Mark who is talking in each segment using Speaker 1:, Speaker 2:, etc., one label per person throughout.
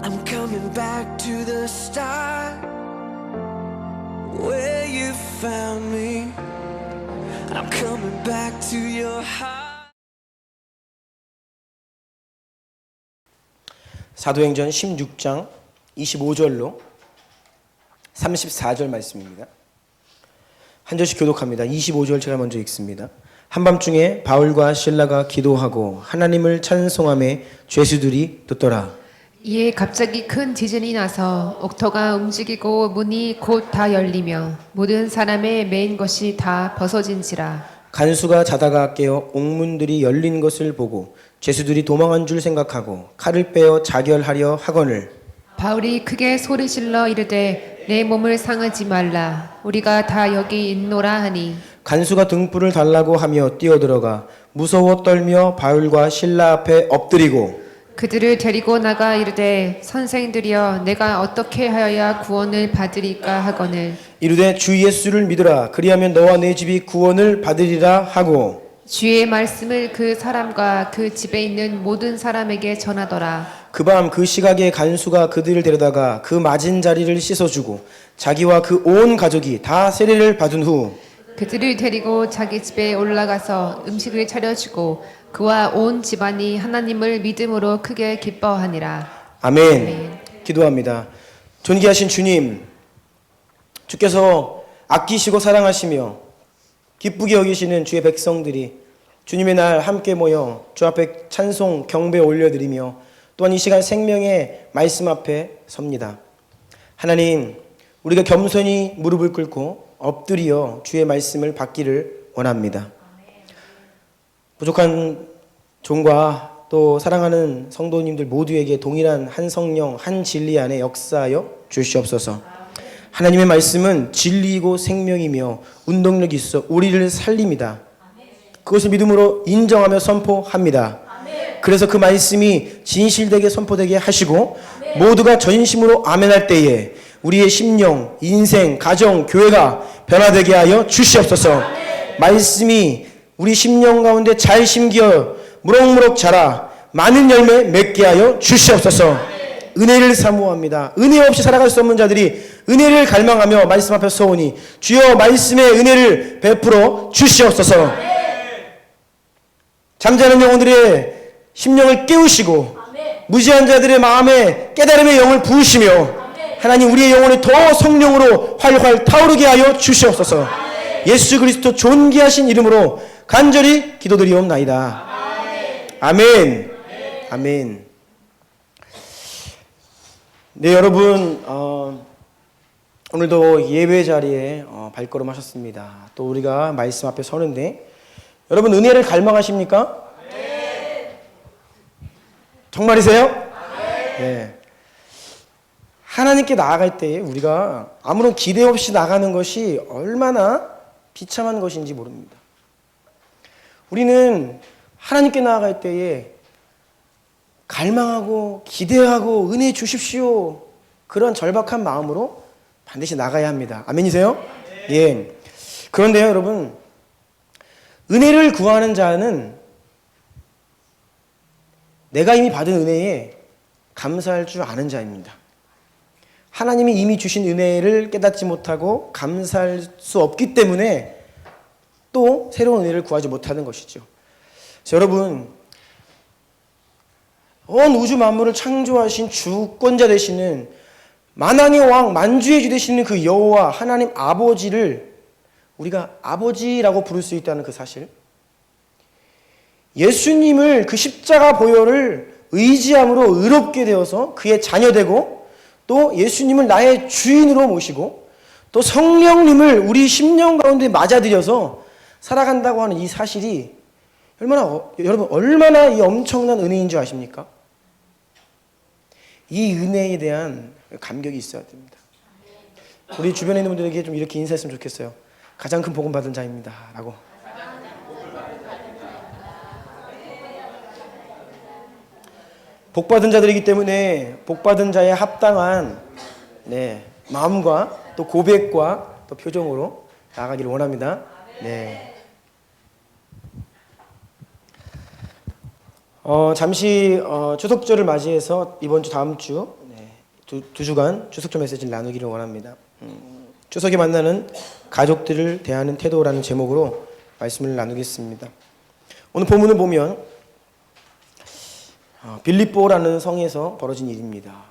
Speaker 1: I'm coming back to the start where you found me. I'm coming back to your heart.
Speaker 2: 사도행전 16장 25절로 34절 말씀입니다. 한 절씩 교독합니다. 25절 제가 먼저 읽습니다. 한밤중에 바울과 실라가 기도하고 하나님을 찬송하며 죄수들이 듣더라.
Speaker 3: 이에 갑자기 큰 지진이 나서 옥토가 움직이고 문이 곧 다 열리며 모든 사람의 매인 것이 다 벗어진지라.
Speaker 2: 간수가 자다가 깨어 옥문들이 열린 것을 보고 죄수들이 도망한 줄 생각하고 칼을 빼어 자결하려 하거늘
Speaker 3: 바울이 크게 소리질러 이르되 내 몸을 상하지 말라. 우리가 다 여기 있노라 하니
Speaker 2: 간수가 등불을 달라고 하며 뛰어들어가 무서워 떨며 바울과 실라 앞에 엎드리고
Speaker 3: 그들을 데리고 나가 이르되 선생들이여 내가 어떻게 하여야 구원을 받으리까 하거늘
Speaker 2: 이르되 주 예수를 믿으라 그리하면 너와 내 집이 구원을 받으리라 하고
Speaker 3: 주의 말씀을 그 사람과 그 집에 있는 모든 사람에게 전하더라.
Speaker 2: 그 밤 그 시각에 간수가 그들을 데려다가 그 맞은 자리를 씻어주고 자기와 그 온 가족이 다 세례를 받은 후
Speaker 3: 그들을 데리고 자기 집에 올라가서 음식을 차려주고 그와 온 집안이 하나님을 믿음으로 크게 기뻐하니라.
Speaker 2: 아멘. 기도합니다. 존귀하신 주님, 주께서 아끼시고 사랑하시며 기쁘게 여기시는 주의 백성들이 주님의 날 함께 모여 주 앞에 찬송 경배 올려드리며 또한 이 시간 생명의 말씀 앞에 섭니다. 하나님, 우리가 겸손히 무릎을 꿇고 엎드려 주의 말씀을 받기를 원합니다. 부족한 종과 또 사랑하는 성도님들 모두에게 동일한 한 성령, 한 진리 안에 역사하여 주시옵소서. 하나님의 말씀은 진리이고 생명이며 운동력이 있어 우리를 살립니다. 그것을 믿음으로 인정하며 선포합니다. 그래서 그 말씀이 진실되게 선포되게 하시고 모두가 전심으로 아멘할 때에 우리의 심령, 인생, 가정, 교회가 변화되게 하여 주시옵소서. 말씀이 우리 심령 가운데 잘 심겨 무럭무럭 자라 많은 열매 맺게 하여 주시옵소서. 은혜를 사모합니다. 은혜 없이 살아갈 수 없는 자들이 은혜를 갈망하며 말씀 앞에 서오니 주여 말씀의 은혜를 베풀어 주시옵소서. 잠자는 영혼들의 심령을 깨우시고 무지한 자들의 마음에 깨달음의 영을 부으시며 하나님 우리의 영혼이 더 성령으로 활활 타오르게 하여 주시옵소서. 예수 그리스도 존귀하신 이름으로 간절히 기도드리옵나이다. 아멘. 아멘. 네, 여러분 오늘도 예배 자리에 발걸음하셨습니다. 또 우리가 말씀 앞에 서는데 여러분 은혜를 갈망하십니까? 정말이세요? 네. 하나님께 나아갈 때 우리가 아무런 기대 없이 나가는 것이 얼마나 비참한 것인지 모릅니다. 우리는 하나님께 나아갈 때에 갈망하고 기대하고 은혜 주십시오. 그런 절박한 마음으로 반드시 나가야 합니다. 아멘이세요? 예. 그런데요, 여러분, 은혜를 구하는 자는 내가 이미 받은 은혜에 감사할 줄 아는 자입니다. 하나님이 이미 주신 은혜를 깨닫지 못하고 감사할 수 없기 때문에 또 새로운 은혜를 구하지 못하는 것이죠. 그래서 여러분, 온 우주 만물을 창조하신 주권자 되시는 만왕의 왕, 만주의 주 되시는 그 여호와 하나님 아버지를 우리가 아버지라고 부를 수 있다는 그 사실, 예수님을 그 십자가 보혈을 의지함으로 의롭게 되어서 그의 자녀되고 또 예수님을 나의 주인으로 모시고 또 성령님을 우리 심령 가운데 맞아들여서 살아간다고 하는 이 사실이 여러분 얼마나 이 엄청난 은혜인 줄 아십니까? 이 은혜에 대한 감격이 있어야 됩니다. 우리 주변에 있는 분들에게 좀 이렇게 인사했으면 좋겠어요. 가장 큰 복음 받은 자입니다. 라고. 복 받은 자들이기 때문에 복 받은 자에 합당한 마음과 또 고백과 또 표정으로 나아가기를 원합니다. 네. 잠시 추석절을 맞이해서 이번 주 다음 주 두 주간 추석절 메시지를 나누기를 원합니다. 추석에 만나는 가족들을 대하는 태도라는 제목으로 말씀을 나누겠습니다. 오늘 본문을 보면 빌립보라는 성에서 벌어진 일입니다.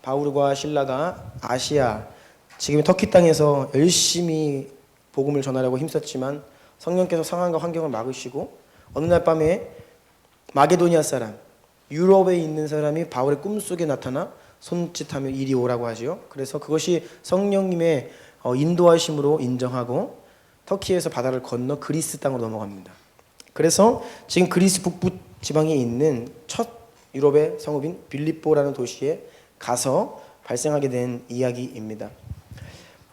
Speaker 2: 바울과 실라가 아시아, 지금의 터키 땅에서 열심히 복음을 전하려고 힘썼지만 성령께서 상황과 환경을 막으시고 어느 날 밤에 마게도니아 사람, 유럽에 있는 사람이 바울의 꿈속에 나타나 손짓하며 이리 오라고 하지요. 그래서 그것이 성령님의 인도하심으로 인정하고 터키에서 바다를 건너 그리스 땅으로 넘어갑니다. 그래서 지금 그리스 북부 지방에 있는 첫 유럽의 성읍인 빌립보라는 도시에 가서 발생하게 된 이야기입니다.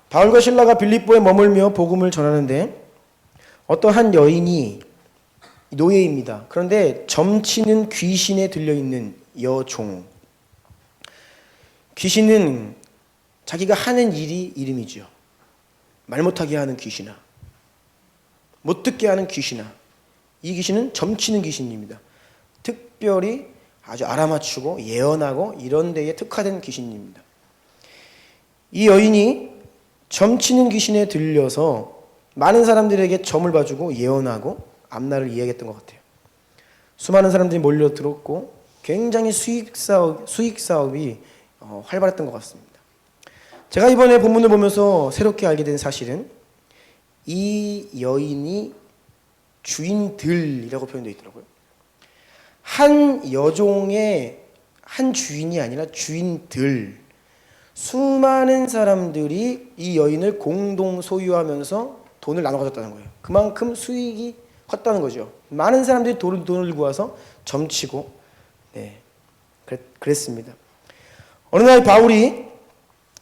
Speaker 2: 바울과 실라가 빌립보에 머물며 복음을 전하는데 어떤 한 여인이 노예입니다. 그런데 점치는 귀신에 들려있는 여종. 귀신은 자기가 하는 일이 이름이죠. 말 못하게 하는 귀신아, 못 듣게 하는 귀신아. 이 귀신은 점치는 귀신입니다. 특별히 아주 알아맞추고 예언하고 이런 데에 특화된 귀신입니다. 이 여인이 점치는 귀신에 들려서 많은 사람들에게 점을 봐주고 예언하고 앞날을 이야기했던 것 같아요. 수많은 사람들이 몰려들었고 굉장히 수익 사업이 활발했던 것 같습니다. 제가 이번에 본문을 보면서 새롭게 알게 된 사실은 이 여인이 주인들이라고 표현되어 있더라고요. 한 여종의 한 주인이 아니라 주인들, 수많은 사람들이 이 여인을 공동 소유하면서 돈을 나눠 가졌다는 거예요. 그만큼 수익이 컸다는 거죠. 많은 사람들이 돈을 들고 와서 점치고 그랬습니다. 어느 날 바울이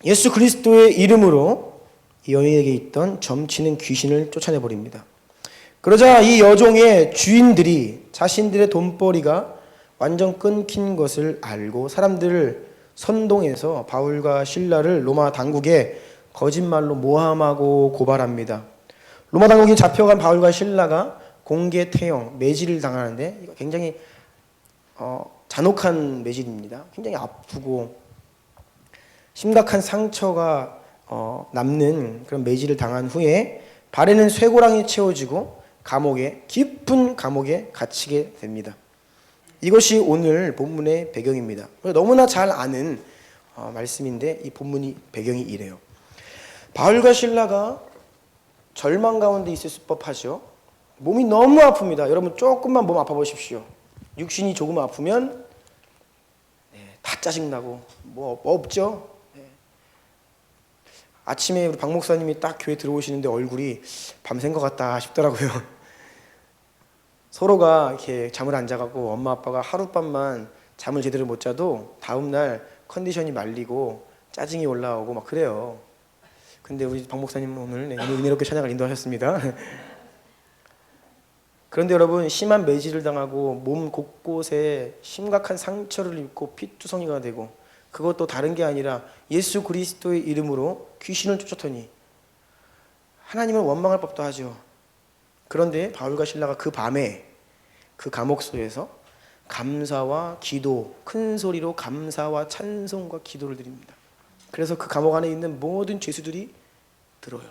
Speaker 2: 예수 그리스도의 이름으로 이 여인에게 있던 점치는 귀신을 쫓아내버립니다. 그러자 이 여종의 주인들이 자신들의 돈벌이가 완전 끊긴 것을 알고 사람들을 선동해서 바울과 실라를 로마 당국에 거짓말로 모함하고 고발합니다. 로마 당국이 잡혀간 바울과 실라가 공개 태형, 매질을 당하는데 이거 굉장히 잔혹한 매질입니다. 굉장히 아프고 심각한 상처가 남는 그런 매질을 당한 후에 발에는 쇠고랑이 채워지고 깊은 감옥에 갇히게 됩니다. 이것이 오늘 본문의 배경입니다. 너무나 잘 아는 말씀인데 이 본문이 배경이 이래요. 바울과 실라가 절망 가운데 있을 법하죠. 몸이 너무 아픕니다. 여러분 조금만 몸 아파 보십시오. 육신이 조금 아프면 다 짜증나고 뭐 없죠. 아침에 우리 박 목사님이 딱 교회 들어오시는데 얼굴이 밤샌 것 같다 싶더라고요. 서로가 이렇게 잠을 안 자고 엄마 아빠가 하룻밤만 잠을 제대로 못 자도 다음날 컨디션이 말리고 짜증이 올라오고 막 그래요. 근데 우리 박 목사님 오늘 은혜롭게 찬양을 인도하셨습니다. 그런데 여러분 심한 매질을 당하고 몸 곳곳에 심각한 상처를 입고 피투성이가 되고 그것도 다른 게 아니라 예수 그리스도의 이름으로 귀신을 쫓았더니 하나님을 원망할 법도 하죠. 그런데 바울과 실라가 그 밤에 그 감옥소에서 감사와 기도, 큰 소리로 감사와 찬송과 기도를 드립니다. 그래서 그 감옥 안에 있는 모든 죄수들이 들어요.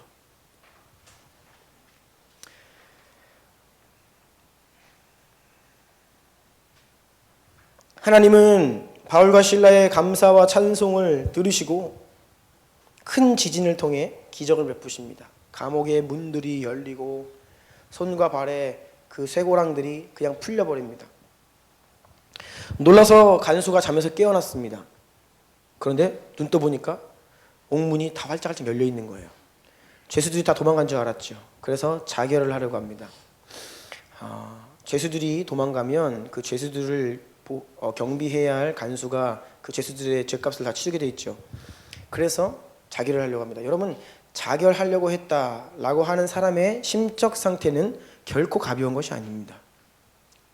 Speaker 2: 하나님은 바울과 실라의 감사와 찬송을 들으시고 큰 지진을 통해 기적을 베푸십니다. 감옥의 문들이 열리고 손과 발에 그 쇠고랑들이 그냥 풀려버립니다. 놀라서 간수가 잠에서 깨어났습니다. 그런데 눈 떠보니까 옥문이 다 활짝활짝 열려있는 거예요. 죄수들이 다 도망간 줄 알았죠. 그래서 자결을 하려고 합니다. 죄수들이 도망가면 그 죄수들을 경비해야 할 간수가 그 죄수들의 죄값을 다 치르게 돼 있죠. 그래서 자결을 하려고 합니다. 여러분 자결하려고 했다라고 하는 사람의 심적 상태는 결코 가벼운 것이 아닙니다.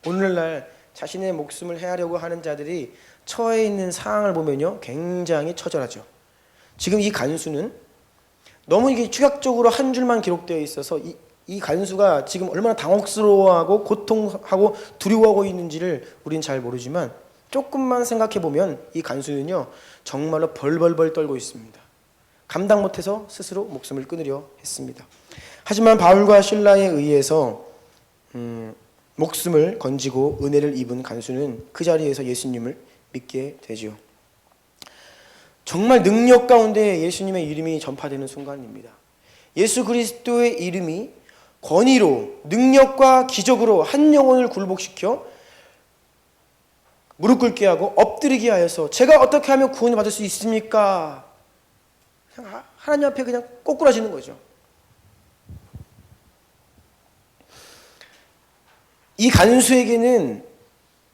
Speaker 2: 오늘날 자신의 목숨을 해하려고 하는 자들이 처해 있는 상황을 보면요 굉장히 처절하죠. 지금 이 간수는 너무 이게 축약적으로 한 줄만 기록되어 있어서 이 간수가 지금 얼마나 당혹스러워하고 고통하고 두려워하고 있는지를 우리는 잘 모르지만 조금만 생각해 보면 이 간수는요 정말로 벌벌벌 떨고 있습니다. 감당 못해서 스스로 목숨을 끊으려 했습니다. 하지만 바울과 실라에 의해서 목숨을 건지고 은혜를 입은 간수는 그 자리에서 예수님을 믿게 되죠. 정말 능력 가운데 예수님의 이름이 전파되는 순간입니다. 예수 그리스도의 이름이 권위로 능력과 기적으로 한 영혼을 굴복시켜 무릎 꿇게 하고 엎드리게 하여서 제가 어떻게 하면 구원을 받을 수 있습니까? 그냥 하나님 앞에 그냥 꼬꾸라지는 거죠. 이 간수에게는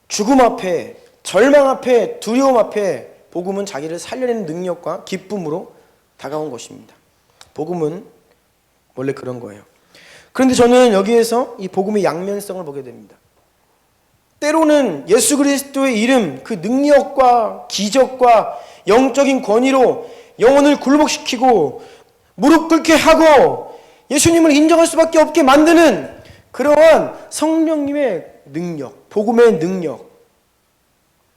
Speaker 2: 죽음 앞에, 절망 앞에, 두려움 앞에 복음은 자기를 살려내는 능력과 기쁨으로 다가온 것입니다. 복음은 원래 그런 거예요. 그런데 저는 여기에서 이 복음의 양면성을 보게 됩니다. 때로는 예수 그리스도의 이름, 그 능력과 기적과 영적인 권위로 영혼을 굴복시키고 무릎 꿇게 하고 예수님을 인정할 수밖에 없게 만드는 그러한 성령님의 능력, 복음의 능력,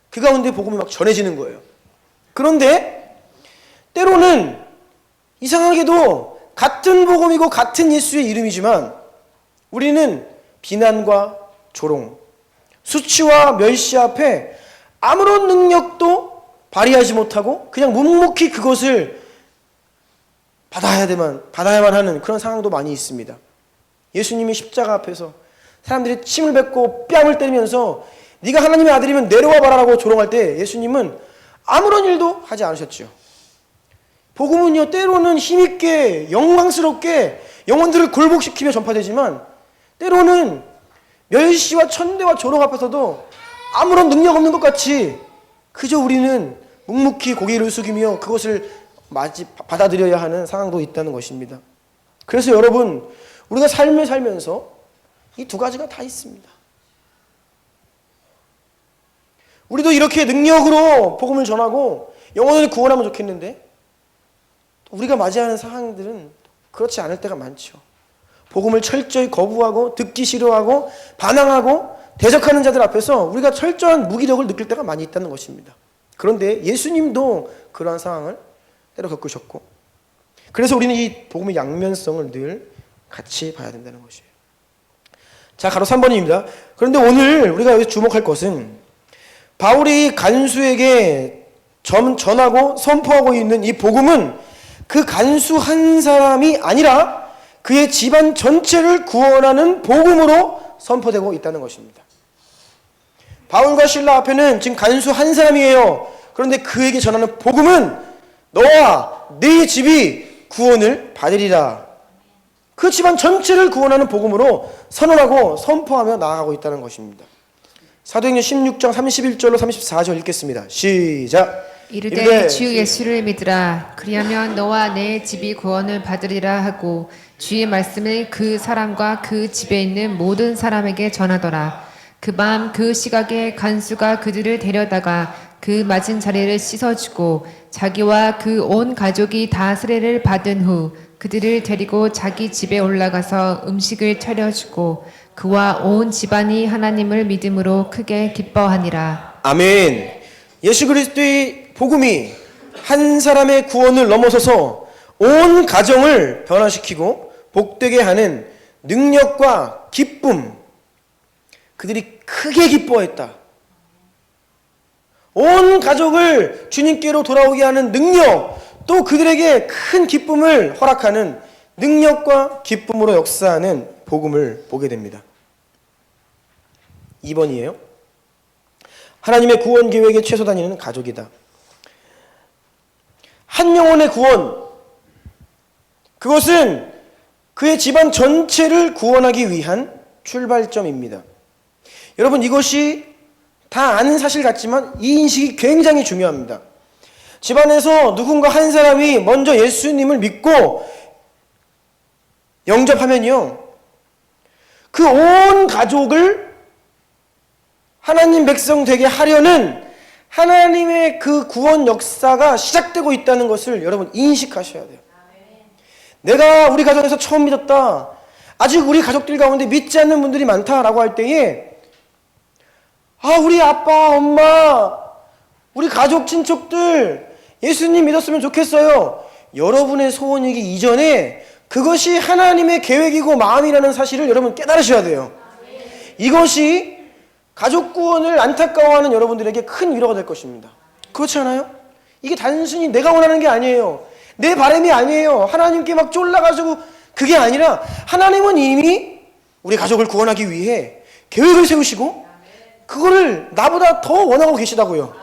Speaker 2: 그 가운데 복음이 막 전해지는 거예요. 그런데 때로는 이상하게도 같은 복음이고 같은 예수의 이름이지만 우리는 비난과 조롱, 수치와 멸시 앞에 아무런 능력도 발휘하지 못하고 그냥 묵묵히 그것을 받아야만 하는 그런 상황도 많이 있습니다. 예수님이 십자가 앞에서 사람들이 침을 뱉고 뺨을 때리면서 네가 하나님의 아들이면 내려와 봐라라고 조롱할 때 예수님은 아무런 일도 하지 않으셨죠. 복음은요 때로는 힘있게 영광스럽게 영혼들을 굴복시키며 전파되지만 때로는 멸시와 천대와 조롱 앞에서도 아무런 능력 없는 것 같이 그저 우리는 묵묵히 고개를 숙이며 그것을 받아들여야 하는 상황도 있다는 것입니다. 그래서 여러분 우리가 삶을 살면서 이 두 가지가 다 있습니다. 우리도 이렇게 능력으로 복음을 전하고 영혼을 구원하면 좋겠는데 우리가 맞이하는 상황들은 그렇지 않을 때가 많죠. 복음을 철저히 거부하고 듣기 싫어하고 반항하고 대적하는 자들 앞에서 우리가 철저한 무기력을 느낄 때가 많이 있다는 것입니다. 그런데 예수님도 그러한 상황을 때로 겪으셨고 그래서 우리는 이 복음의 양면성을 늘 같이 봐야 된다는 것이에요. 자, 가로 3번입니다. 그런데 오늘 우리가 여기서 주목할 것은 바울이 간수에게 전하고 선포하고 있는 이 복음은 그 간수 한 사람이 아니라 그의 집안 전체를 구원하는 복음으로 선포되고 있다는 것입니다. 바울과 실라 앞에는 지금 간수 한 사람이에요. 그런데 그에게 전하는 복음은 너와 네 집이 구원을 받으리라. 그 집안 전체를 구원하는 복음으로 선언하고 선포하며 나아가고 있다는 것입니다. 사도행전 16장 31절로 34절 읽겠습니다. 시작.
Speaker 3: 이르되 주 예수를 믿으라. 그리하면 너와 내 집이 구원을 받으리라 하고 주의 말씀을 그 사람과 그 집에 있는 모든 사람에게 전하더라. 그 밤 그 시각에 간수가 그들을 데려다가 그 맞은 자리를 씻어주고 자기와 그 온 가족이 다 세례를 받은 후 그들을 데리고 자기 집에 올라가서 음식을 차려주고 그와 온 집안이 하나님을 믿음으로 크게 기뻐하니라.
Speaker 2: 아멘. 예수 그리스도의 복음이 한 사람의 구원을 넘어서서 온 가정을 변화시키고 복되게 하는 능력과 기쁨, 그들이 크게 기뻐했다. 온 가족을 주님께로 돌아오게 하는 능력, 또 그들에게 큰 기쁨을 허락하는 능력과 기쁨으로 역사하는 복음을 보게 됩니다. 2번이에요. 하나님의 구원 계획의 최소 단위는 가족이다. 한 영혼의 구원, 그것은 그의 집안 전체를 구원하기 위한 출발점입니다. 여러분, 이것이 다 아는 사실 같지만 이 인식이 굉장히 중요합니다. 집안에서 누군가 한 사람이 먼저 예수님을 믿고 영접하면요, 그 온 가족을 하나님 백성 되게 하려는 하나님의 그 구원 역사가 시작되고 있다는 것을 여러분 인식하셔야 돼요. 내가 우리 가정에서 처음 믿었다, 아직 우리 가족들 가운데 믿지 않는 분들이 많다라고 할 때에 우리 아빠, 엄마, 우리 가족, 친척들 예수님 믿었으면 좋겠어요. 여러분의 소원이기 이전에 그것이 하나님의 계획이고 마음이라는 사실을 여러분 깨달으셔야 돼요. 이것이 가족 구원을 안타까워하는 여러분들에게 큰 위로가 될 것입니다. 그렇지 않아요? 이게 단순히 내가 원하는 게 아니에요. 내 바람이 아니에요. 하나님께 막 쫄라가지고 그게 아니라 하나님은 이미 우리 가족을 구원하기 위해 계획을 세우시고 그거를 나보다 더 원하고 계시다고요.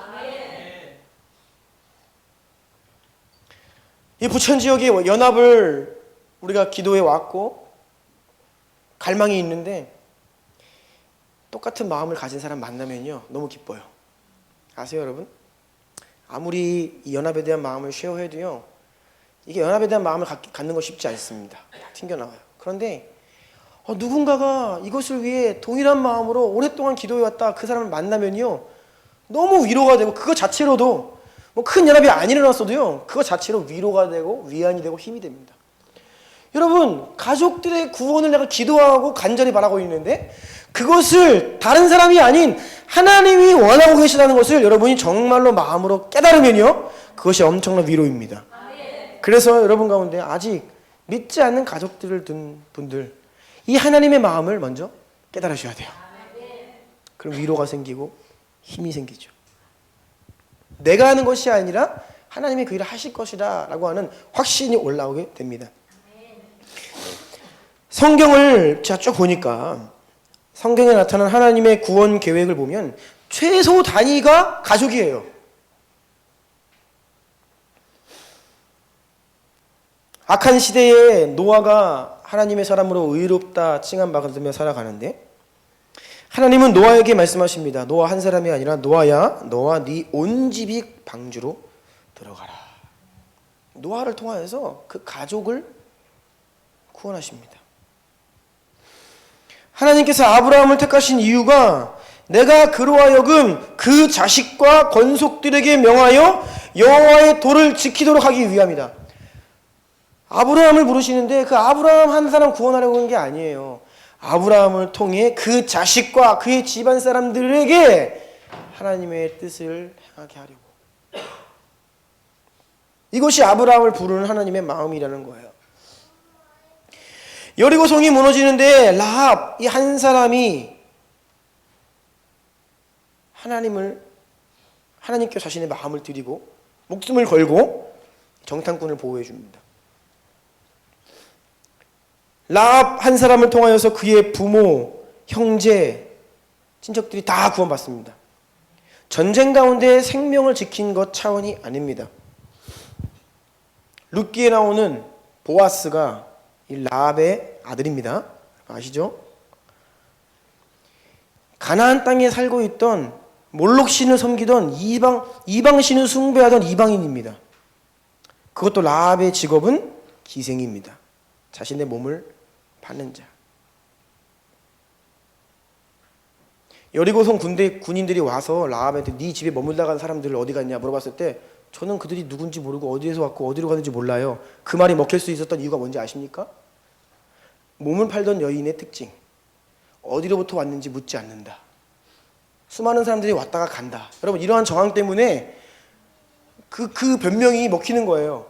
Speaker 2: 이 부천 지역의 연합을 우리가 기도해 왔고 갈망이 있는데 똑같은 마음을 가진 사람 만나면요 너무 기뻐요. 아세요 여러분? 아무리 이 연합에 대한 마음을 쉐어해도요 이게 연합에 대한 마음을 갖는 거 쉽지 않습니다. 다 튕겨나와요. 그런데 누군가가 이것을 위해 동일한 마음으로 오랫동안 기도해왔다 그 사람을 만나면요 너무 위로가 되고 그것 자체로도 뭐 큰 연합이 안 일어났어도요 그것 자체로 위로가 되고 위안이 되고 힘이 됩니다. 여러분 가족들의 구원을 내가 기도하고 간절히 바라고 있는데 그것을 다른 사람이 아닌 하나님이 원하고 계시다는 것을 여러분이 정말로 마음으로 깨달으면요 그것이 엄청난 위로입니다. 그래서 여러분 가운데 아직 믿지 않는 가족들을 둔 분들 이 하나님의 마음을 먼저 깨달으셔야 돼요. 그럼 위로가 생기고 힘이 생기죠. 내가 하는 것이 아니라 하나님이 그 일을 하실 것이다 라고 하는 확신이 올라오게 됩니다. 성경을 제가 쭉 보니까 성경에 나타난 하나님의 구원 계획을 보면 최소 단위가 가족이에요. 악한 시대에 노아가 하나님의 사람으로 의롭다 칭함받으며 살아가는데 하나님은 노아에게 말씀하십니다. 노아 한 사람이 아니라 노아야 너와 네 온 집이 방주로 들어가라. 노아를 통하여서 그 가족을 구원하십니다. 하나님께서 아브라함을 택하신 이유가 내가 그로 하여금 그 자식과 건속들에게 명하여 여호와의 도를 지키도록 하기 위함이다. 아브라함을 부르시는데 그 아브라함 한 사람 구원하려고 하는 게 아니에요. 아브라함을 통해 그 자식과 그의 집안 사람들에게 하나님의 뜻을 행하게 하려고. 이것이 아브라함을 부르는 하나님의 마음이라는 거예요. 여리고성이 무너지는데 라합 이 한 사람이 하나님께 자신의 마음을 드리고 목숨을 걸고 정탐꾼을 보호해 줍니다. 라합 한 사람을 통하여서 그의 부모, 형제, 친척들이 다 구원받습니다. 전쟁 가운데 생명을 지킨 것 차원이 아닙니다. 룻기에 나오는 보아스가 이 라합의 아들입니다. 아시죠? 가나안 땅에 살고 있던 몰록 신을 섬기던 이방 신을 숭배하던 이방인입니다. 그것도 라합의 직업은 기생입니다. 자신의 몸을 파는 자. 여리고성 군인들이 와서 라합한테 네 집에 머물다간 사람들 어디 갔냐 물어봤을 때 저는 그들이 누군지 모르고 어디에서 왔고 어디로 가는지 몰라요. 그 말이 먹힐 수 있었던 이유가 뭔지 아십니까? 몸을 팔던 여인의 특징. 어디로부터 왔는지 묻지 않는다. 수많은 사람들이 왔다가 간다. 여러분 이러한 정황 때문에 그 변명이 먹히는 거예요.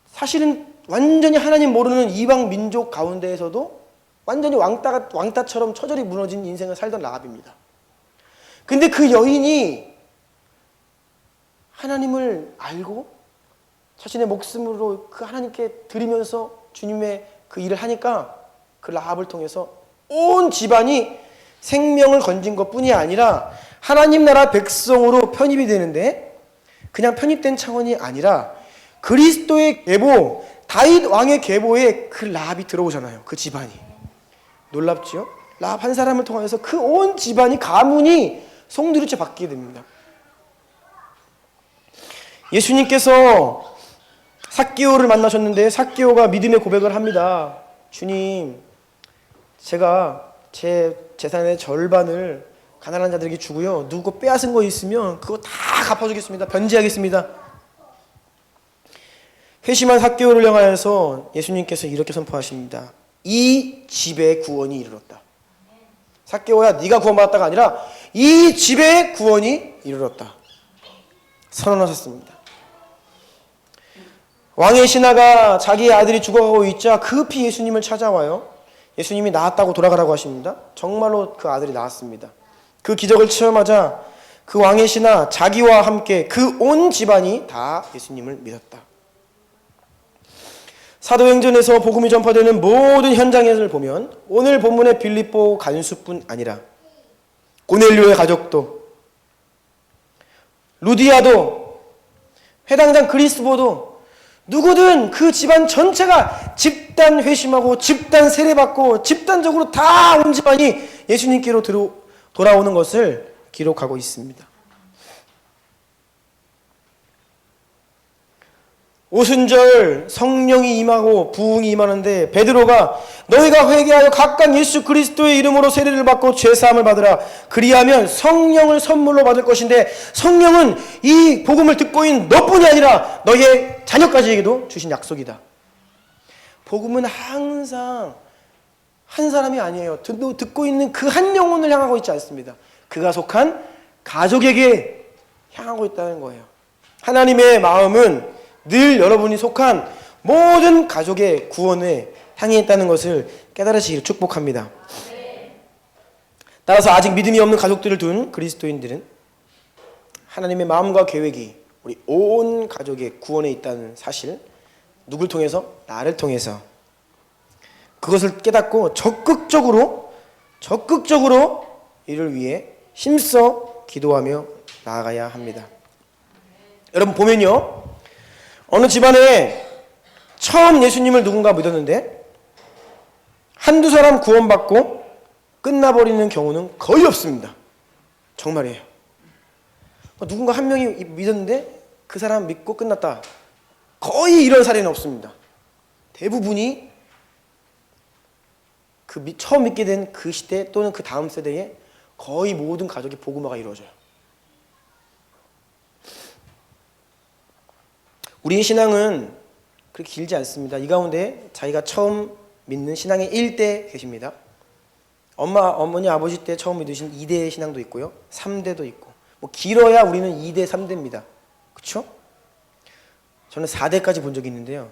Speaker 2: 사실은 완전히 하나님 모르는 이방 민족 가운데에서도 완전히 왕따처럼 처절히 무너진 인생을 살던 라합입니다. 근데 그 여인이 하나님을 알고 자신의 목숨으로 그 하나님께 드리면서 주님의 그 일을 하니까 그 라합을 통해서 온 집안이 생명을 건진 것뿐이 아니라 하나님 나라 백성으로 편입이 되는데 그냥 편입된 차원이 아니라 그리스도의 계보, 다윗 왕의 계보에 그 라합이 들어오잖아요. 그 집안이. 놀랍지요? 라합 한 사람을 통해서 그 온 집안이 가문이 송두리째 바뀌게 됩니다. 예수님께서 삭개오를 만나셨는데 삭개오가 믿음의 고백을 합니다. 주님, 제가 제 재산의 절반을 가난한 자들에게 주고요. 누구 빼앗은 거 있으면 그거 다 갚아주겠습니다. 변제하겠습니다. 회심한 삭개오를 향하여서 예수님께서 이렇게 선포하십니다. 이 집에 구원이 이르렀다. 삭개오야 네가 구원받았다가 아니라 이 집의 구원이 이르렀다 선언하셨습니다. 왕의 신하가 자기의 아들이 죽어가고 있자 급히 예수님을 찾아와요. 예수님이 나았다고 돌아가라고 하십니다. 정말로 그 아들이 나았습니다. 그 기적을 체험하자 그 왕의 신하 자기와 함께 그 온 집안이 다 예수님을 믿었다. 사도행전에서 복음이 전파되는 모든 현장을 보면 오늘 본문의 빌립보 간수뿐 아니라 고넬료의 가족도, 루디아도, 회당장 그리스보도, 누구든 그 집안 전체가 집단 회심하고 집단 세례받고 집단적으로 다 온 집안이 예수님께로 돌아오는 것을 기록하고 있습니다. 오순절 성령이 임하고 부흥이 임하는데 베드로가 너희가 회개하여 각각 예수 그리스도의 이름으로 세례를 받고 죄사함을 받으라. 그리하면 성령을 선물로 받을 것인데 성령은 이 복음을 듣고 있는 너뿐이 아니라 너희의 자녀까지에게도 주신 약속이다. 복음은 항상 한 사람이 아니에요. 듣고 있는 그 한 영혼을 향하고 있지 않습니다. 그가 속한 가족에게 향하고 있다는 거예요. 하나님의 마음은 늘 여러분이 속한 모든 가족의 구원에 향해 있다는 것을 깨달으시기를 축복합니다. 따라서 아직 믿음이 없는 가족들을 둔 그리스도인들은 하나님의 마음과 계획이 우리 온 가족의 구원에 있다는 사실, 누굴 통해서? 나를 통해서 그것을 깨닫고 적극적으로 이를 위해 힘써 기도하며 나아가야 합니다. 여러분 보면요, 어느 집안에 처음 예수님을 누군가 믿었는데 한두 사람 구원받고 끝나버리는 경우는 거의 없습니다. 정말이에요. 누군가 한 명이 믿었는데 그 사람 믿고 끝났다. 거의 이런 사례는 없습니다. 대부분이 처음 믿게 된 그 시대 또는 그 다음 세대에 거의 모든 가족이 복음화가 이루어져요. 우리의 신앙은 그렇게 길지 않습니다. 이 가운데 자기가 처음 믿는 신앙의 1대 계십니다. 어머니, 아버지 때 처음 믿으신 2대 신앙도 있고요. 3대도 있고. 길어야 우리는 2대, 3대입니다. 그렇죠? 저는 4대까지 본 적이 있는데요.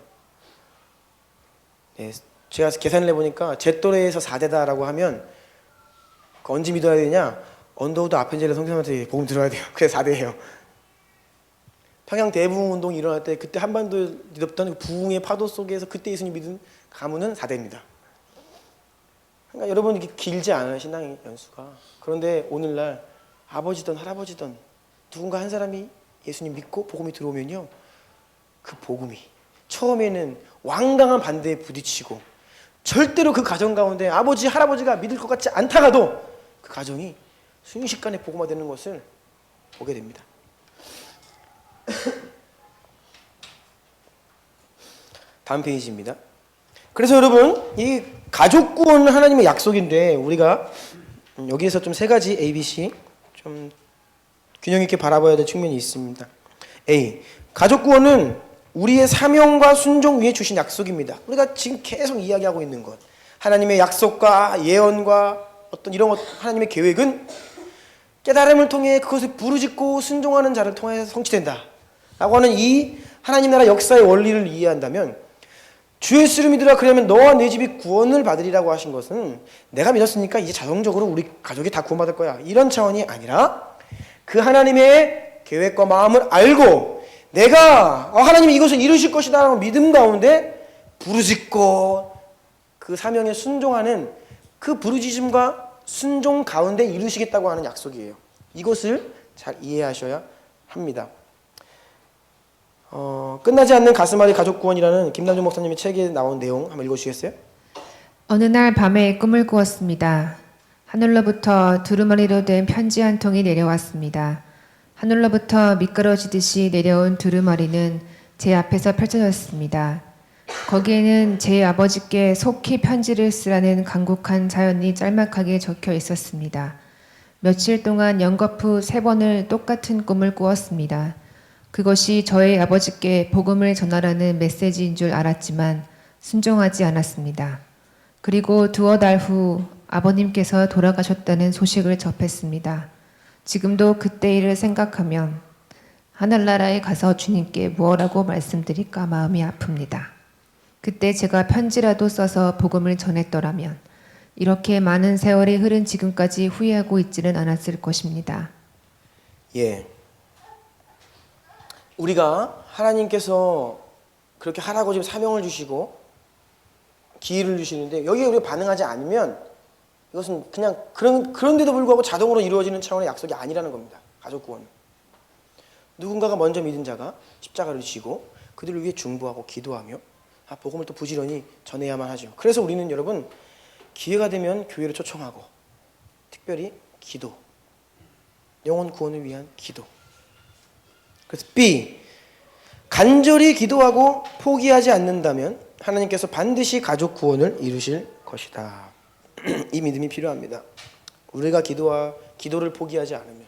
Speaker 2: 네, 제가 계산을 해보니까 제 또래에서 4대다라고 하면 언제 믿어야 되냐? 언더우드 아펜젤의 성경한테 복음 들어야 돼요. 그게 4대예요. 평양 대부흥운동이 일어날 때 그때 한반도에 뒤덮던 부흥의 파도 속에서 그때 예수님 믿은 가문은 4대입니다. 그러니까 여러분 이게 길지 않아요, 신앙의 연수가. 그런데 오늘날 아버지든 할아버지든 누군가 한 사람이 예수님 믿고 복음이 들어오면요, 그 복음이 처음에는 완강한 반대에 부딪히고 절대로 그 가정 가운데 아버지, 할아버지가 믿을 것 같지 않다가도 그 가정이 순식간에 복음화되는 것을 보게 됩니다. 다음 페이지입니다. 그래서 여러분, 이 가족 구원은 하나님의 약속인데 우리가 여기에서 좀 세 가지 A, B, C 좀 균형 있게 바라봐야 될 측면이 있습니다. A, 가족 구원은 우리의 사명과 순종 위에 주신 약속입니다. 우리가 지금 계속 이야기하고 있는 것, 하나님의 약속과 예언과 어떤 이런 것, 하나님의 계획은 깨달음을 통해 그것을 부르짖고 순종하는 자를 통해서 성취된다 라고 하는 이 하나님 나라 역사의 원리를 이해한다면, 주 예수를 믿으라 그러면 너와 내 집이 구원을 받으리라고 하신 것은 내가 믿었으니까 이제 자동적으로 우리 가족이 다 구원받을 거야, 이런 차원이 아니라 그 하나님의 계획과 마음을 알고 내가 하나님이 이것을 이루실 것이다 라는 믿음 가운데 부르짖고 그 사명에 순종하는 그 부르짖음과 순종 가운데 이루시겠다고 하는 약속이에요. 이것을 잘 이해하셔야 합니다. 끝나지 않는 가슴앓이 가족구원이라는 김남준 목사님의 책에 나온 내용 한번 읽어주시겠어요?
Speaker 3: 어느 날 밤에 꿈을 꾸었습니다. 하늘로부터 두루마리로 된 편지 한 통이 내려왔습니다. 하늘로부터 미끄러지듯이 내려온 두루마리는 제 앞에서 펼쳐졌습니다. 거기에는 제 아버지께 속히 편지를 쓰라는 간곡한 사연이 짤막하게 적혀 있었습니다. 며칠 동안 연거푸 3번을 똑같은 꿈을 꾸었습니다. 그것이 저의 아버지께 복음을 전하라는 메시지인 줄 알았지만 순종하지 않았습니다. 그리고 두어 달 후 아버님께서 돌아가셨다는 소식을 접했습니다. 지금도 그때 일을 생각하면 하늘나라에 가서 주님께 무엇라고 말씀드릴까 마음이 아픕니다. 그때 제가 편지라도 써서 복음을 전했더라면 이렇게 많은 세월이 흐른 지금까지 후회하고 있지는 않았을 것입니다.
Speaker 2: 예. 우리가 하나님께서 그렇게 하라고 지금 사명을 주시고 기회를 주시는데 여기에 우리가 반응하지 않으면 이것은 그냥 그런데도 불구하고 자동으로 이루어지는 차원의 약속이 아니라는 겁니다. 가족 구원은. 누군가가 먼저 믿은 자가 십자가를 지고 그들을 위해 중보하고 기도하며 복음을 또 부지런히 전해야만 하죠. 그래서 우리는 여러분 기회가 되면 교회를 초청하고 특별히 기도, 영혼 구원을 위한 기도. 그래서 B, 간절히 기도하고 포기하지 않는다면 하나님께서 반드시 가족 구원을 이루실 것이다. 이 믿음이 필요합니다. 우리가 기도를 포기하지 않으면.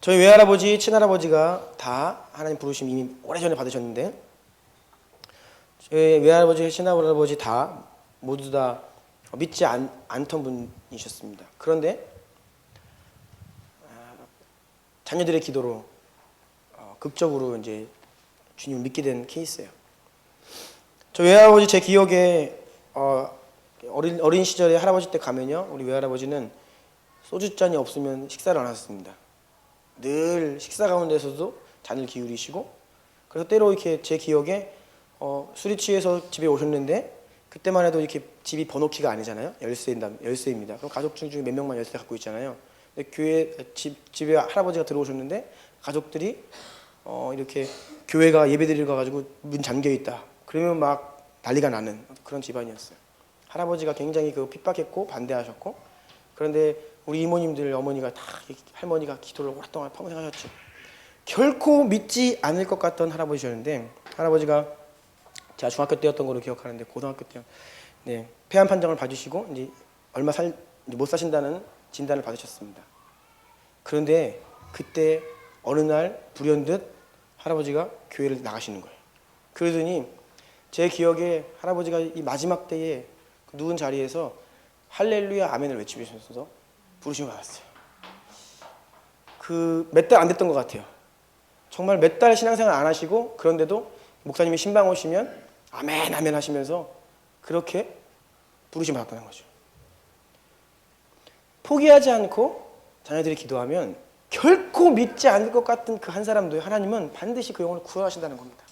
Speaker 2: 저희 외할아버지, 친할아버지가 다 하나님 부르심 이미 오래전에 받으셨는데 저희 외할아버지, 친할아버지 다 모두 다 믿지 않던 분이셨습니다. 그런데 자녀들의 기도로 극적으로 이제 주님을 믿게 된 케이스예요. 저 외할아버지 제 기억에 어린 시절에 할아버지 때 가면요, 우리 외할아버지는 소주잔이 없으면 식사를 안 하셨습니다. 늘 식사 가운데서도 잔을 기울이시고, 그래서 때로 이렇게 제 기억에 술이 취해서 집에 오셨는데 그때만 해도 이렇게 집이 번호키가 아니잖아요. 열쇠입니다. 그럼 가족 중에 몇 명만 열쇠 갖고 있잖아요. 근데 집에 할아버지가 들어오셨는데 가족들이 이렇게 교회가 예배드리러 가가지고 문 잠겨 있다. 그러면 막 난리가 나는 그런 집안이었어요. 할아버지가 굉장히 핍박했고 반대하셨고, 그런데 우리 이모님들 어머니가 다 할머니가 기도를 오랫동안 평생 하셨죠. 결코 믿지 않을 것 같던 할아버지였는데, 할아버지가 제가 중학교 때였던 걸로 기억하는데 고등학교 때 폐암 판정을 받으시고 이제 얼마 못 사신다는 진단을 받으셨습니다. 그런데 그때 어느 날 불현듯 할아버지가 교회를 나가시는 거예요. 그러더니 제 기억에 할아버지가 이 마지막 때에 누운 자리에서 할렐루야 아멘을 외치면서 부르심을 받았어요. 몇 달 안 됐던 것 같아요. 정말 몇 달 신앙생활 안 하시고, 그런데도 목사님이 신방 오시면 아멘 아멘 하시면서 그렇게 부르심 받았다는 거죠. 포기하지 않고 자녀들이 기도하면 결코 믿지 않을 것 같은 그 한 사람도 하나님은 반드시 그 영혼을 구원하신다는 겁니다.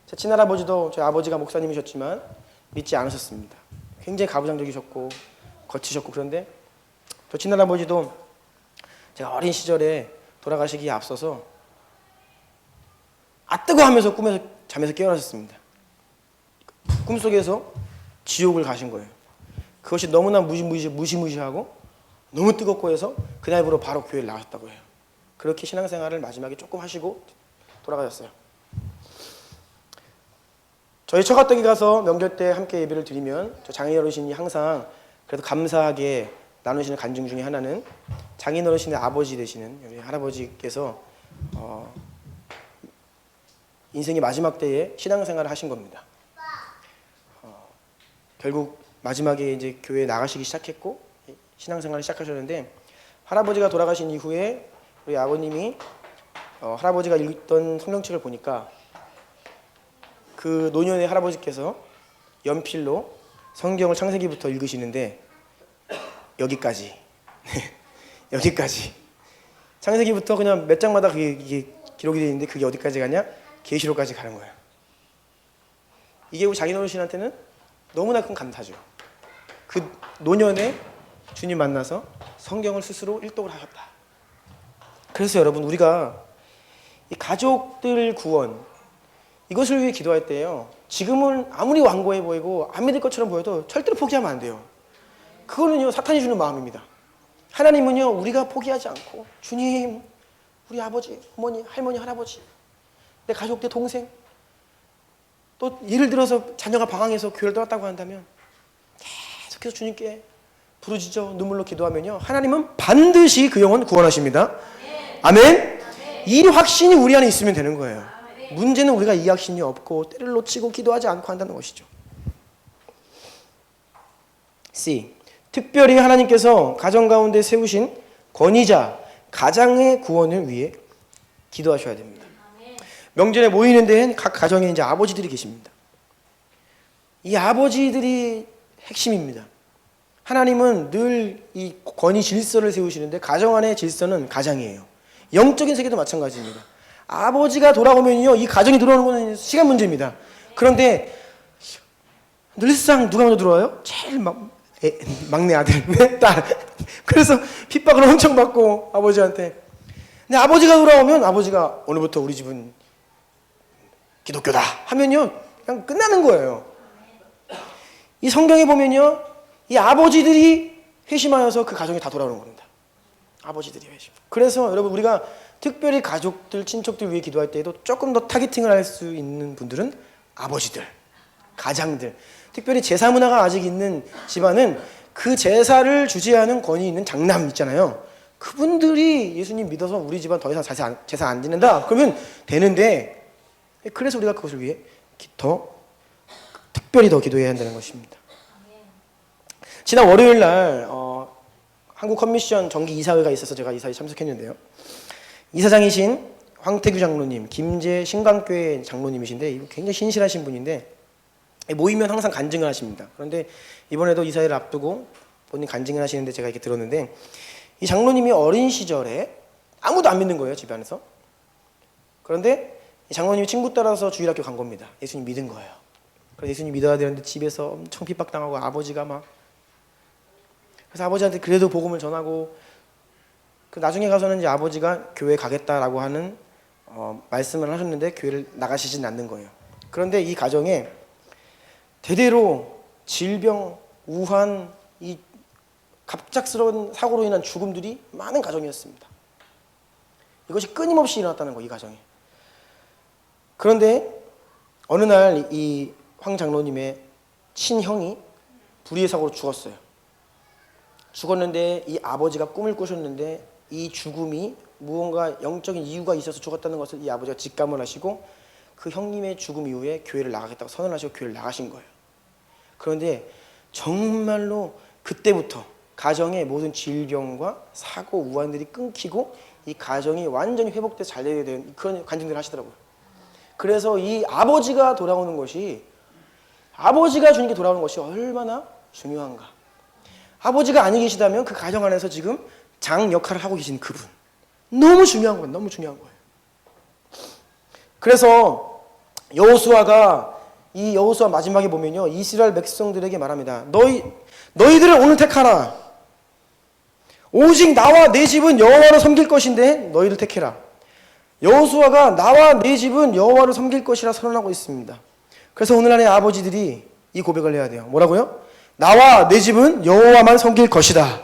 Speaker 2: 제 친할아버지도 저희 아버지가 목사님이셨지만 믿지 않으셨습니다. 굉장히 가부장적이셨고 거치셨고, 그런데 저 친할아버지도 제가 어린 시절에 돌아가시기에 앞서서 뜨거 하면서 잠에서 깨어나셨습니다. 꿈속에서 지옥을 가신 거예요. 그것이 너무나 무시무시하고 너무 뜨겁고 해서 그날부로 바로 교회를 나가셨다고 해요. 그렇게 신앙생활을 마지막에 조금 하시고 돌아가셨어요. 저희 처가댁에 가서 명절 때 함께 예배를 드리면 저 장인어르신이 항상 그래도 감사하게 나누시는 간증 중에 하나는 장인어르신의 아버지 되시는 우리 할아버지께서 인생의 마지막 때에 신앙생활을 하신 겁니다. 결국 마지막에 이제 교회에 나가시기 시작했고 신앙생활을 시작하셨는데, 할아버지가 돌아가신 이후에 우리 아버님이 할아버지가 읽던 성경책을 보니까 그 노년의 할아버지께서 연필로 성경을 창세기부터 읽으시는데 여기까지 여기까지 창세기부터 그냥 몇 장마다 그게 기록이 되어 있는데 그게 어디까지 가냐? 계시록까지 가는 거예요. 이게 우리 장인어르신한테는 너무나 큰 감사죠. 그 노년에 주님 만나서 성경을 스스로 일독을 하셨다. 그래서 여러분, 우리가 이 가족들 구원 이것을 위해 기도할 때요, 지금은 아무리 완고해 보이고 안 믿을 것처럼 보여도 절대로 포기하면 안 돼요. 그거는요 사탄이 주는 마음입니다. 하나님은요 우리가 포기하지 않고, 주님, 우리 아버지, 어머니, 할머니, 할아버지, 내 가족, 내 동생, 또 예를 들어서 자녀가 방황해서 교회를 떠났다고 한다면 계속해서 주님께 부르짖어 눈물로 기도하면요, 하나님은 반드시 그 영혼 구원하십니다. 아멘. 이 확신이 우리 안에 있으면 되는 거예요. 문제는 우리가 이 확신이 없고 때를 놓치고 기도하지 않고 한다는 것이죠. C. 특별히 하나님께서 가정 가운데 세우신 권위자, 가장의 구원을 위해 기도하셔야 됩니다. 명절에 모이는 데엔 각 가정에 이제 아버지들이 계십니다. 이 아버지들이 핵심입니다. 하나님은 늘 이 권위 질서를 세우시는데 가정 안의 질서는 가장이에요. 영적인 세계도 마찬가지입니다. 아버지가 돌아오면요, 이 가정이 돌아오는 건 시간 문제입니다. 그런데 늘상 누가 먼저 들어와요? 제일 막내 아들, 내 딸. 그래서 핍박을 엄청 받고 아버지한테. 근데 아버지가 돌아오면 아버지가 오늘부터 우리 집은 기독교다 하면요, 그냥 끝나는 거예요. 이 성경에 보면요, 이 아버지들이 회심하여서 그 가정이 다 돌아오는 겁니다. 아버지들이 회심. 그래서 여러분, 우리가 특별히 가족들, 친척들 위해 기도할 때에도 조금 더 타겟팅을 할 수 있는 분들은 아버지들, 가장들. 특별히 제사 문화가 아직 있는 집안은 그 제사를 주재하는 권위 있는 장남 있잖아요. 그분들이 예수님 믿어서 우리 집안 더 이상 제사 안 지낸다 그러면 되는데, 그래서 우리가 그것을 위해 더 특별히 더 기도해야 한다는 것입니다. 지난 월요일 날 한국 컴미션 정기 이사회가 있어서 제가 이사회에 참석했는데요. 이사장이신 황태규 장로님, 김제 신강교회 장로님이신데 굉장히 신실하신 분인데 모이면 항상 간증을 하십니다. 그런데 이번에도 이사회를 앞두고 본인 간증을 하시는데 제가 이렇게 들었는데, 이 장로님이 어린 시절에 아무도 안 믿는 거예요, 집안에서. 그런데 이 장로님이 친구 따라서 주일학교 간 겁니다. 예수님 믿은 거예요. 그래서 예수님 믿어야 되는데 집에서 엄청 핍박당하고 아버지가 막, 그래서 아버지한테 그래도 복음을 전하고, 그 나중에 가서는 이제 아버지가 교회 가겠다라고 하는 말씀을 하셨는데 교회를 나가시진 않는 거예요. 그런데 이 가정에 대대로 질병, 우한, 이 갑작스러운 사고로 인한 죽음들이 많은 가정이었습니다. 이것이 끊임없이 일어났다는 거예요, 이 가정에. 그런데 어느 날 이 황 장로님의 친형이 불의의 사고로 죽었어요. 죽었는데 이 아버지가 꿈을 꾸셨는데 이 죽음이 무언가 영적인 이유가 있어서 죽었다는 것을 이 아버지가 직감을 하시고 그 형님의 죽음 이후에 교회를 나가겠다고 선언을 하시고 교회를 나가신 거예요. 그런데 정말로 그때부터 가정의 모든 질병과 사고, 우환들이 끊기고 이 가정이 완전히 회복돼서 잘 되게 된 그런 간증들을 하시더라고요. 그래서 이 아버지가 돌아오는 것이, 아버지가 주님께 돌아오는 것이 얼마나 중요한가. 아버지가 아니 계시다면 그 가정 안에서 지금 장 역할을 하고 계신 그분, 너무 중요한 거예요. 너무 중요한 거예요. 그래서 여호수아가, 이 여호수아 마지막에 보면요, 이스라엘 백성들에게 말합니다. 너희들을 오늘 택하라. 오직 나와 내 집은 여호와를 섬길 것인데 너희를 택해라. 여호수아가 나와 내 집은 여호와를 섬길 것이라 선언하고 있습니다. 그래서 오늘날의 아버지들이 이 고백을 해야 돼요. 뭐라고요? 나와 내 집은 여호와만 섬길 것이다.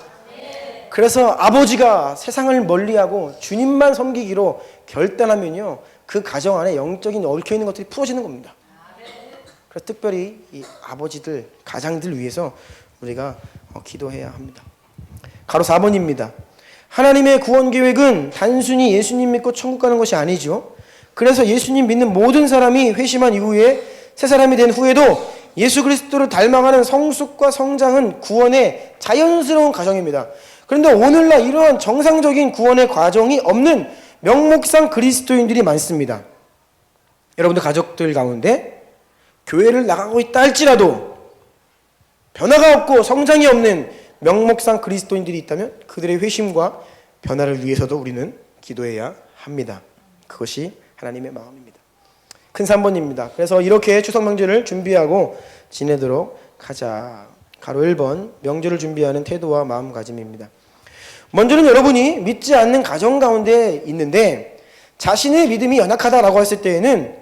Speaker 2: 그래서 아버지가 세상을 멀리하고 주님만 섬기기로 결단하면요, 그 가정 안에 영적인 얽혀있는 것들이 풀어지는 겁니다. 그래서 특별히 이 아버지들, 가장들 위해서 우리가 기도해야 합니다. 가로 4번입니다. 하나님의 구원 계획은 단순히 예수님 믿고 천국 가는 것이 아니죠. 그래서 예수님 믿는 모든 사람이 회심한 이후에 새 사람이 된 후에도 예수 그리스도를 닮아가는 성숙과 성장은 구원의 자연스러운 과정입니다. 그런데 오늘날 이러한 정상적인 구원의 과정이 없는 명목상 그리스도인들이 많습니다. 여러분들 가족들 가운데 교회를 나가고 있다 할지라도 변화가 없고 성장이 없는 명목상 그리스도인들이 있다면 그들의 회심과 변화를 위해서도 우리는 기도해야 합니다. 그것이 하나님의 마음입니다. 큰 3번입니다. 그래서 이렇게 추석 명절을 준비하고 지내도록 하자. 가로 1번, 명절을 준비하는 태도와 마음가짐입니다. 먼저는 여러분이 믿지 않는 가정 가운데 있는데 자신의 믿음이 연약하다라고 했을 때에는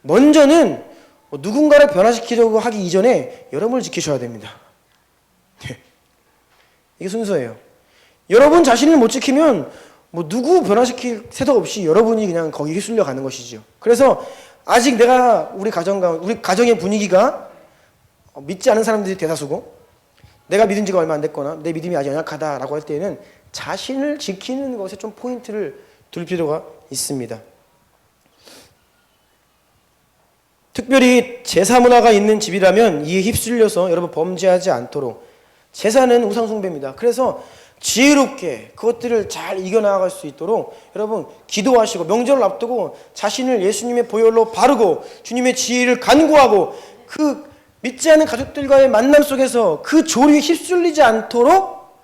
Speaker 2: 먼저는 누군가를 변화시키려고 하기 이전에 여러분을 지키셔야 됩니다. 이게 순서예요. 여러분 자신을 못 지키면 누구 변화시킬 새도 없이 여러분이 그냥 거기 휩쓸려 가는 것이죠. 그래서 아직 내가 우리 가정의 분위기가 믿지 않은 사람들이 대다수고 내가 믿은 지가 얼마 안 됐거나 내 믿음이 아직 연약하다라고 할 때에는 자신을 지키는 것에 좀 포인트를 둘 필요가 있습니다. 특별히 제사 문화가 있는 집이라면 이에 휩쓸려서 여러분 범죄하지 않도록 제사는 우상숭배입니다. 그래서 지혜롭게 그것들을 잘 이겨나갈 수 있도록 여러분 기도하시고 명절을 앞두고 자신을 예수님의 보혈로 바르고 주님의 지혜를 간구하고 그 믿지 않는 가족들과의 만남 속에서 그 조류에 휩쓸리지 않도록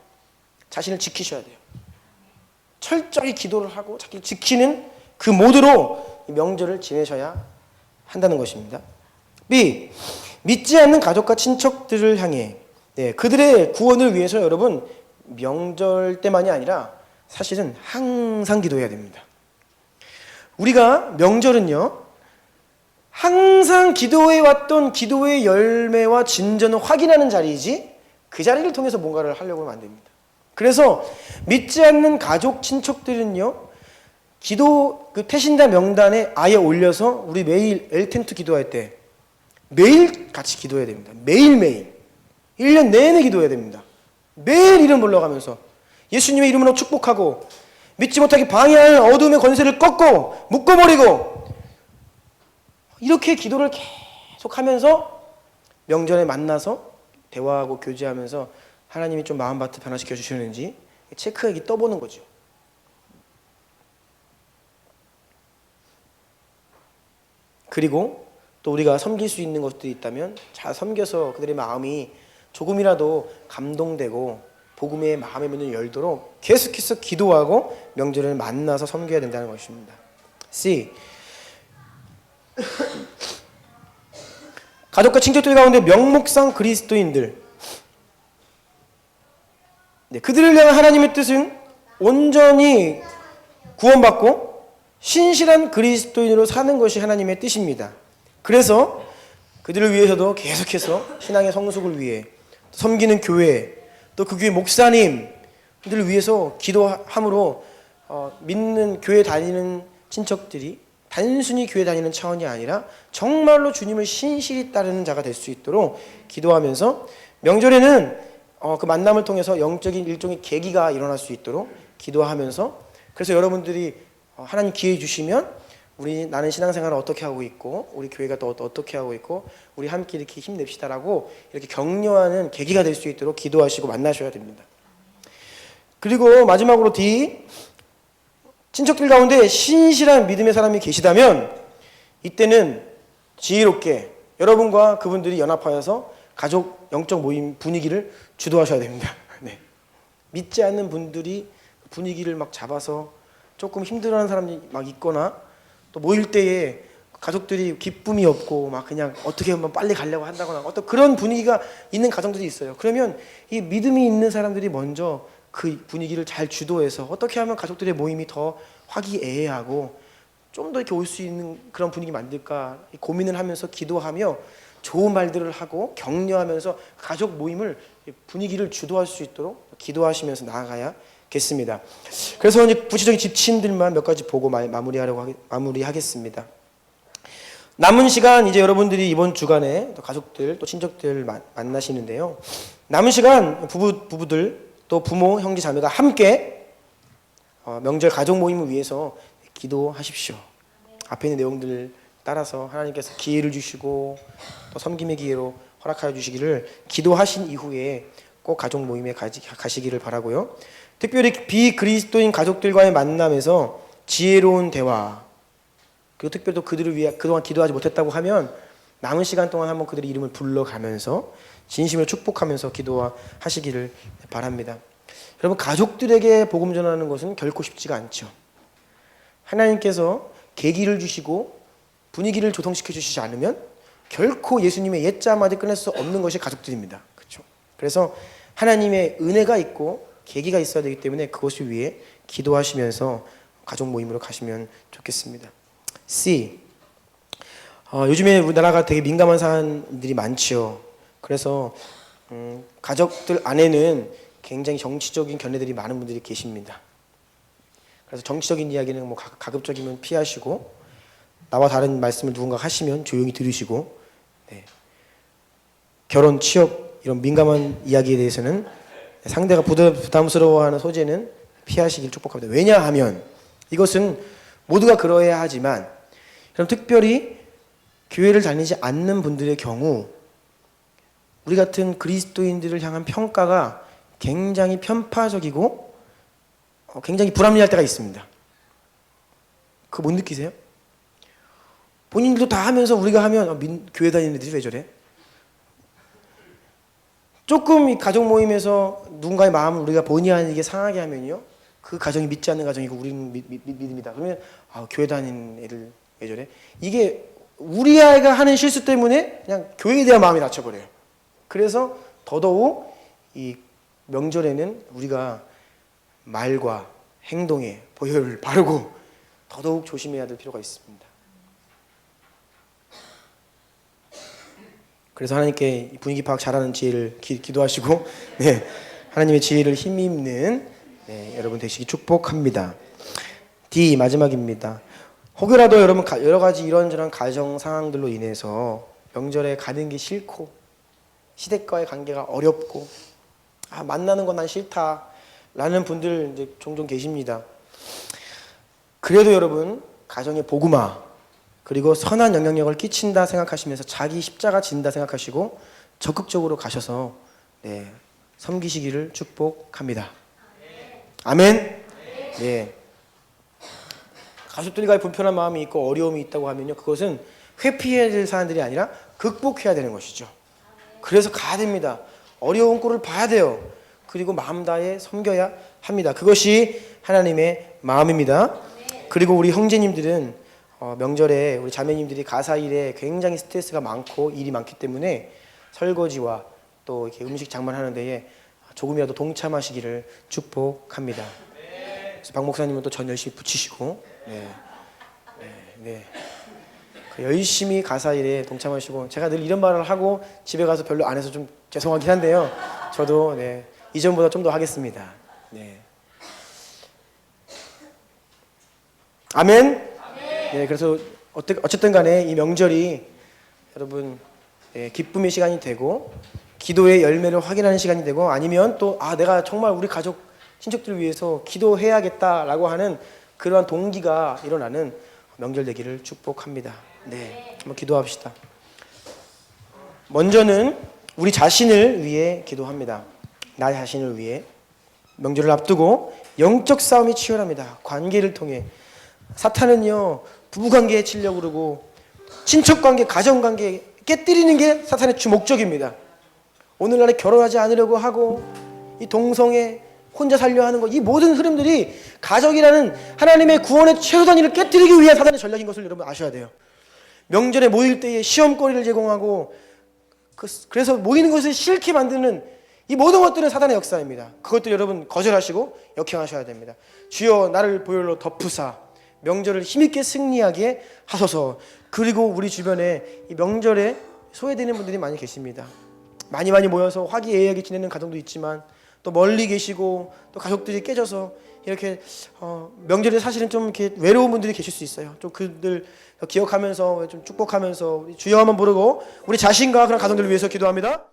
Speaker 2: 자신을 지키셔야 돼요. 철저히 기도를 하고 자기를 지키는 그 모드로 이 명절을 지내셔야 한다는 것입니다. B. 믿지 않는 가족과 친척들을 향해 그들의 구원을 위해서 여러분 명절 때만이 아니라 사실은 항상 기도해야 됩니다. 우리가 명절은요 항상 기도해왔던 기도의 열매와 진전을 확인하는 자리이지 그 자리를 통해서 뭔가를 하려고 하면 안 됩니다. 그래서 믿지 않는 가족 친척들은요 기도 그 태신자 명단에 아예 올려서 우리 매일 엘텐트 기도할 때 매일 같이 기도해야 됩니다. 매일매일 1년 내내 기도해야 됩니다. 매일 이름 불러가면서 예수님의 이름으로 축복하고 믿지 못하게 방해하는 어둠의 권세를 꺾고 묶어버리고 이렇게 기도를 계속하면서 명절에 만나서 대화하고 교제하면서 하나님이 좀 마음밭을 변화시켜 주시는지 체크하기 떠보는 거죠. 그리고 또 우리가 섬길 수 있는 것들이 있다면 잘 섬겨서 그들의 마음이 조금이라도 감동되고 복음의 마음의 문을 열도록 계속해서 기도하고 명절을 만나서 섬겨야 된다는 것입니다. C. 가족과 친척들 가운데 명목상 그리스도인들 그들을 향한 하나님의 뜻은 온전히 구원받고 신실한 그리스도인으로 사는 것이 하나님의 뜻입니다. 그래서 그들을 위해서도 계속해서 신앙의 성숙을 위해 섬기는 교회 또 그 교회 목사님들을 위해서 기도함으로 믿는 교회 다니는 친척들이 단순히 교회 다니는 차원이 아니라 정말로 주님을 신실히 따르는 자가 될 수 있도록 기도하면서 명절에는 그 만남을 통해서 영적인 일종의 계기가 일어날 수 있도록 기도하면서 그래서 여러분들이 하나님 기회 주시면 나는 신앙생활을 어떻게 하고 있고 우리 교회가 또 어떻게 하고 있고 우리 함께 이렇게 힘냅시다라고 이렇게 격려하는 계기가 될 수 있도록 기도하시고 만나셔야 됩니다. 그리고 마지막으로 D. 친척들 가운데 신실한 믿음의 사람이 계시다면 이때는 지혜롭게 여러분과 그분들이 연합하여서 가족 영적 모임 분위기를 주도하셔야 됩니다. 네. 믿지 않는 분들이 분위기를 막 잡아서 조금 힘들어하는 사람이 막 있거나 또 모일 때에 가족들이 기쁨이 없고 막 그냥 어떻게 하면 빨리 가려고 한다거나 어떤 그런 분위기가 있는 가정들이 있어요. 그러면 이 믿음이 있는 사람들이 먼저 그 분위기를 잘 주도해서 어떻게 하면 가족들의 모임이 더 화기애애하고 좀 더 이렇게 올 수 있는 그런 분위기 만들까 고민을 하면서 기도하며 좋은 말들을 하고 격려하면서 가족 모임을 분위기를 주도할 수 있도록 기도하시면서 나아가야겠습니다. 그래서 이제 구체적인 지침들만 몇 가지 보고 마무리하겠습니다. 남은 시간 이제 여러분들이 이번 주간에 또 가족들 또 친척들 만나시는데요. 남은 시간 부부들 또 부모 형제 자매가 함께 명절 가족 모임을 위해서 기도하십시오. 앞에 있는 내용들 따라서 하나님께서 기회를 주시고 또 섬김의 기회로 허락하여 주시기를 기도하신 이후에 꼭 가족 모임에 가시기를 바라고요. 특별히 비그리스도인 가족들과의 만남에서 지혜로운 대화 그리고 특별히 또 그들을 위해 그동안 기도하지 못했다고 하면 남은 시간 동안 한번 그들의 이름을 불러가면서 진심으로 축복하면서 기도하시기를 바랍니다. 여러분 가족들에게 복음 전하는 것은 결코 쉽지가 않죠. 하나님께서 계기를 주시고 분위기를 조성시켜 주시지 않으면 결코 예수님의 옛자 한마디 끊을 수 없는 것이 가족들입니다. 그렇죠? 그래서 하나님의 은혜가 있고 계기가 있어야 되기 때문에 그것을 위해 기도하시면서 가족 모임으로 가시면 좋겠습니다. C. 요즘에 우리나라가 되게 민감한 사안들이 많죠. 그래서 가족들 안에는 굉장히 정치적인 견해들이 많은 분들이 계십니다. 그래서 정치적인 이야기는 뭐 가급적이면 피하시고 나와 다른 말씀을 누군가 하시면 조용히 들으시고 결혼, 취업 이런 민감한 이야기에 대해서는 상대가 부담스러워하는 소재는 피하시길 축복합니다. 왜냐하면 이것은 모두가 그러해야 하지만 그럼 특별히 교회를 다니지 않는 분들의 경우 우리 같은 그리스도인들을 향한 평가가 굉장히 편파적이고 굉장히 불합리할 때가 있습니다. 그거 못 느끼세요? 본인들도 다 하면서 우리가 하면 교회 다니는 애들이 왜 저래? 조금 이 가족 모임에서 누군가의 마음을 우리가 본의 아니게 상하게 하면요, 그 가정이 믿지 않는 가정이고 우리는 믿습니다. 그러면 교회 다니는 애들 왜 저래? 이게 우리 아이가 하는 실수 때문에 그냥 교회에 대한 마음이 낮춰버려요. 그래서 더더욱 이 명절에는 우리가 말과 행동에 보혈을 바르고 더더욱 조심해야 될 필요가 있습니다. 그래서 하나님께 분위기 파악 잘하는 지혜를 기도하시고 네, 하나님의 지혜를 힘입는 여러분 되시기 축복합니다. D 마지막입니다. 혹여라도 여러분 여러 가지 이런저런 가정 상황들로 인해서 명절에 가는 게 싫고 시댁과의 관계가 어렵고 만나는 건 난 싫다 라는 분들 이제 종종 계십니다. 그래도 여러분 가정의 복음화 그리고 선한 영향력을 끼친다 생각하시면서 자기 십자가 진다 생각하시고 적극적으로 가셔서 섬기시기를 축복합니다. 아멘. 네. 가족들과의 불편한 마음이 있고 어려움이 있다고 하면요, 그것은 회피해야 될 사안들이 아니라 극복해야 되는 것이죠. 그래서 가야 됩니다. 어려운 꼴을 봐야 돼요. 그리고 마음 다해 섬겨야 합니다. 그것이 하나님의 마음입니다. 그리고 우리 형제님들은 명절에 우리 자매님들이 가사일에 굉장히 스트레스가 많고 일이 많기 때문에 설거지와 또 이렇게 음식 장만하는 데에 조금이라도 동참하시기를 축복합니다. 그래서 박 목사님은 또 전 열심히 붙이시고 열심히 가사일에 동참하시고, 제가 늘 이런 말을 하고 집에 가서 별로 안 해서 좀 죄송하긴 한데요, 저도 이전보다 좀 더 하겠습니다. 아멘. 그래서 어쨌든 간에 이 명절이 여러분 기쁨의 시간이 되고 기도의 열매를 확인하는 시간이 되고, 아니면 또 내가 정말 우리 가족 친척들을 위해서 기도해야겠다라고 하는 그러한 동기가 일어나는 명절 되기를 축복합니다. 한번 기도합시다. 먼저는 우리 자신을 위해 기도합니다. 나 자신을 위해. 명절을 앞두고 영적 싸움이 치열합니다. 관계를 통해 사탄은요, 부부관계에 치려고 그러고 친척관계, 가정관계 깨뜨리는 게 사탄의 주 목적입니다. 오늘날에 결혼하지 않으려고 하고 이 동성애 혼자 살려 하는 것, 이 모든 흐름들이 가족이라는 하나님의 구원의 최소 단위를 깨뜨리기 위한 사단의 전략인 것을 여러분 아셔야 돼요. 명절에 모일 때에 시험거리를 제공하고 그래서 모이는 것을 싫게 만드는 이 모든 것들은 사단의 역사입니다. 그것도 여러분 거절하시고 역행하셔야 됩니다. 주여 나를 보혈로 덮으사 명절을 힘있게 승리하게 하소서. 그리고 우리 주변에 이 명절에 소외되는 분들이 많이 계십니다. 많이 모여서 화기애애하게 지내는 가정도 있지만 또 멀리 계시고 또 가족들이 깨져서 이렇게 명절에 사실은 좀 이렇게 외로운 분들이 계실 수 있어요. 좀 그들 기억하면서 좀 축복하면서 주여 한번 부르고 우리 자신과 그런 가정들을 위해서 기도합니다.